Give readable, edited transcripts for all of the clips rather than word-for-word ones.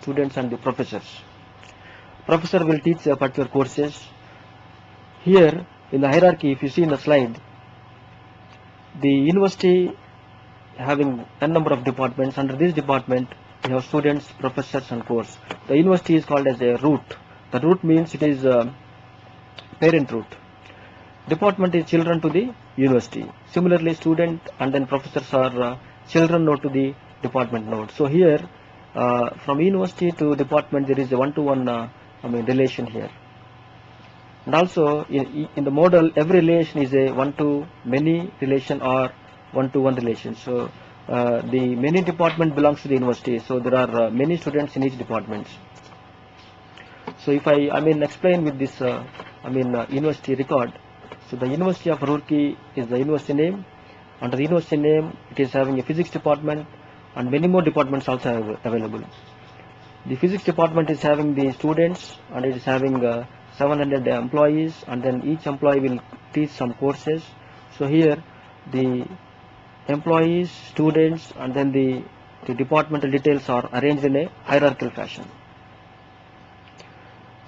students and the professors. Professor will teach particular courses. Here in the hierarchy, if you see in the slide, the university having n number of departments. Under this department, we have students, professors, and course. The university is called as a root. The root means it is parent root. Department is children to the university. Similarly, student and then professors are children node to the department node. So here, from university to department, there is a one-to-one relation here. And also in the model, every relation is a one-to-many relation or one-to-one relation. So the many department belongs to the university. So there are many students in each department. So if I explain with this university record. So the University of Roorkee is the university name. Under the university name, it is having a physics department and many more departments also available. The physics department is having the students and it is having 700 employees, and then each employee will teach some courses. So here the employees, students, and then the departmental details are arranged in a hierarchical fashion.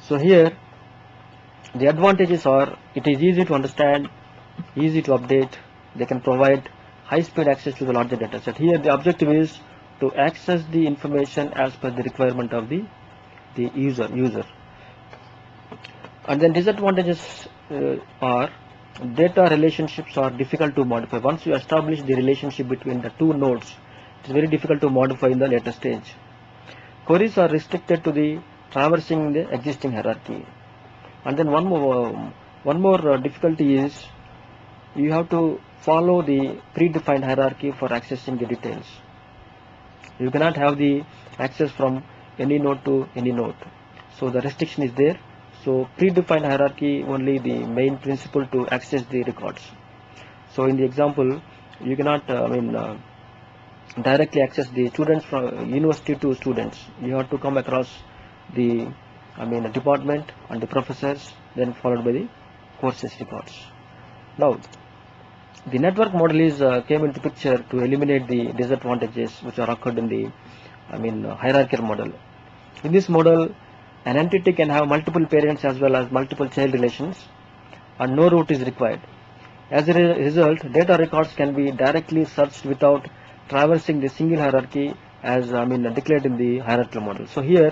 So here the advantages are it is easy to understand, easy to update. They can provide high-speed access to the larger data set. Here the objective is to access the information as per the requirement of the user. And then disadvantages are data relationships are difficult to modify. Once you establish the relationship between the two nodes, it is very difficult to modify in the later stage. Queries are restricted to the traversing the existing hierarchy. And then one more difficulty is you have to follow the predefined hierarchy for accessing the details. You cannot have the access from any node to any node. So the restriction is there. So predefined hierarchy only the main principle to access the records. So in the example, you cannot directly access the students from university to students. You have to come across the department and the professors, then followed by the courses records. Now the network model is came into picture to eliminate the disadvantages which are occurred in the hierarchical model. In this model, an entity can have multiple parents as well as multiple child relations, and no root is required. As a result, data records can be directly searched without traversing the single hierarchy as declared in the hierarchical model. So here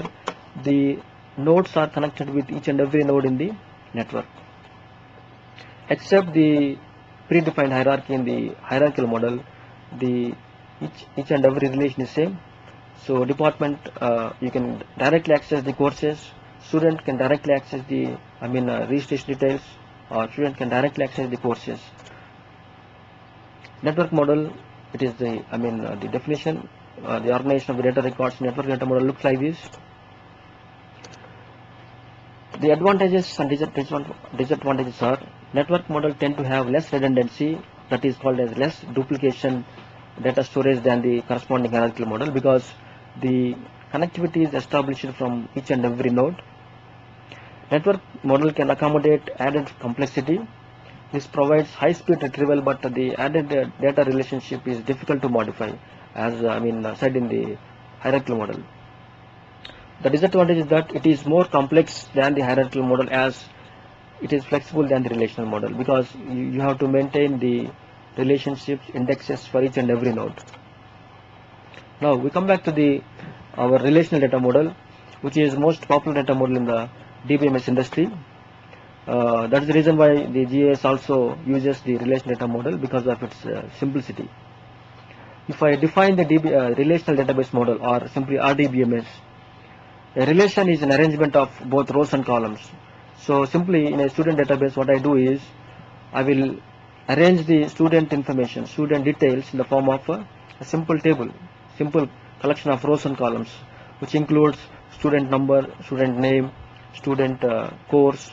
the nodes are connected with each and every node in the network. Except the predefined hierarchy in the hierarchical model, each and every relation is same. So department you can directly access the courses, student can directly access the registration details, or student can directly access the courses. Network model, it is the the definition, the organization of the data records. Network data model looks like this. The advantages and disadvantages are network model tend to have less redundancy, that is called as less duplication data storage than the corresponding hierarchical model, because the connectivity is established from each and every node. Network model can accommodate added complexity. This provides high speed retrieval, but the added data relationship is difficult to modify, as said in the hierarchical model. The disadvantage is that it is more complex than the hierarchical model, as it is flexible than the relational model, because you have to maintain the relationships indexes for each and every node. Now we come back to our relational data model, which is most popular data model in the DBMS industry. That is the reason why the GIS also uses the relational data model, because of its simplicity. If I define the relational database model, or simply RDBMS, a relation is an arrangement of both rows and columns. So simply in a student database, what I do is I will arrange the student information, student details in the form of a simple table, simple collection of rows and columns, which includes student number, student name, student course,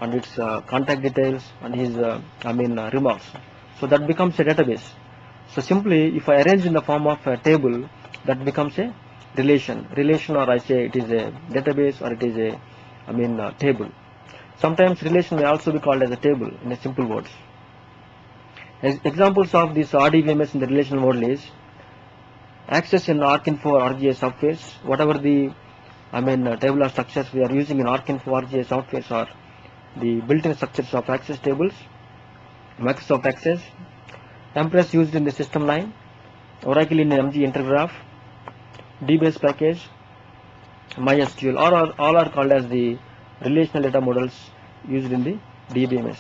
and its contact details, and his remarks. So that becomes a database. So simply if I arrange in the form of a table, that becomes a relation, or I say it is a database, or it is a table. Sometimes relation may also be called as a table in a simple words. Examples of this RDBMS in the relational model is access in ArcInfo or ArcGIS softwares. Whatever the tabular structures we are using in ArcInfo ArcGIS softwares are the built-in structures of Access tables, Microsoft Access, Empress used in the system line, Oracle in MG Intergraph, DBase package, MySQL, all are called as the relational data models used in the DBMS.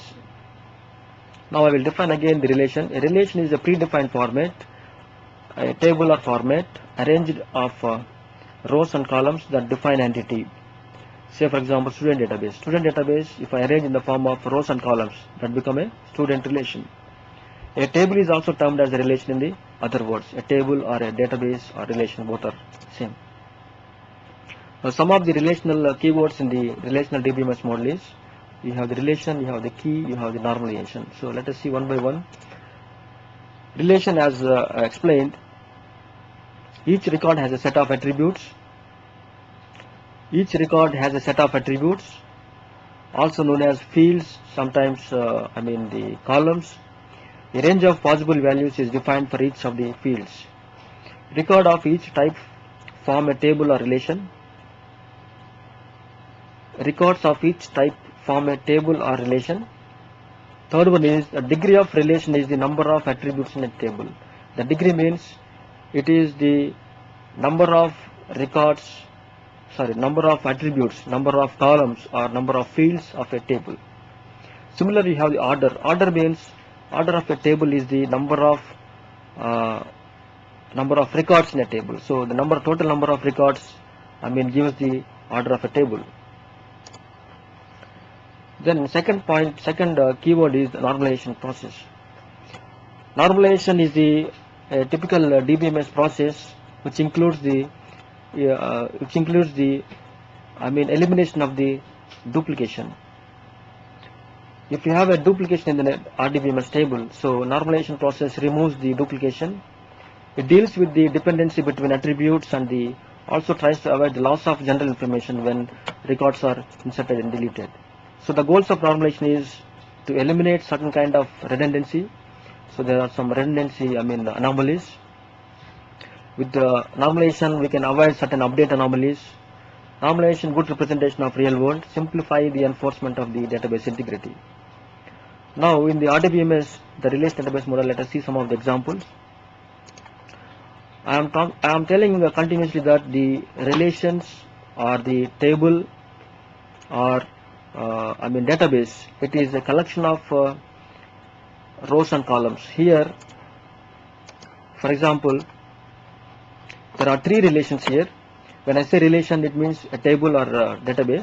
Now I will define again the relation. A relation is a predefined format, a tabular format arranged of rows and columns that define entity. Say for example student database. Student database, if I arrange in the form of rows and columns, that become a student relation. A table is also termed as a relation in the other words. A table or a database or relation, both are same. Now some of the relational keywords in the relational DBMS model is, you have the relation, you have the key, you have the normalization. So let us see one by one. Relation, as explained, each record has a set of attributes. Each record has a set of attributes, also known as fields, sometimes the columns. A range of possible values is defined for each of the fields. Record of each type form a table or relation. Records of each type form a table or relation. Third one is the degree of relation is the number of attributes in a table. The degree means it is the number of number of attributes, number of columns or number of fields of a table. Similarly, you have the order. Order means order of a table is the number of records in a table. So the total number of records gives the order of a table. Then second keyword is the normalization process. Normalization is the typical DBMS process which includes the elimination of the duplication. If you have a duplication in the RDBMS table, so normalization process removes the duplication. It deals with the dependency between attributes and also tries to avoid the loss of general information when records are inserted and deleted. So the goals of normalization is to eliminate certain kind of redundancy. So there are some redundancy anomalies. With the normalization we can avoid certain update anomalies. Normalization, good representation of real world, simplify the enforcement of the database integrity. Now in the RDBMS, the relational database model, let us see some of the examples. I am telling continuously that the relations or the table or database, it is a collection of rows and columns. Here, for example, there are three relations here. When I say relation, it means a table or a database.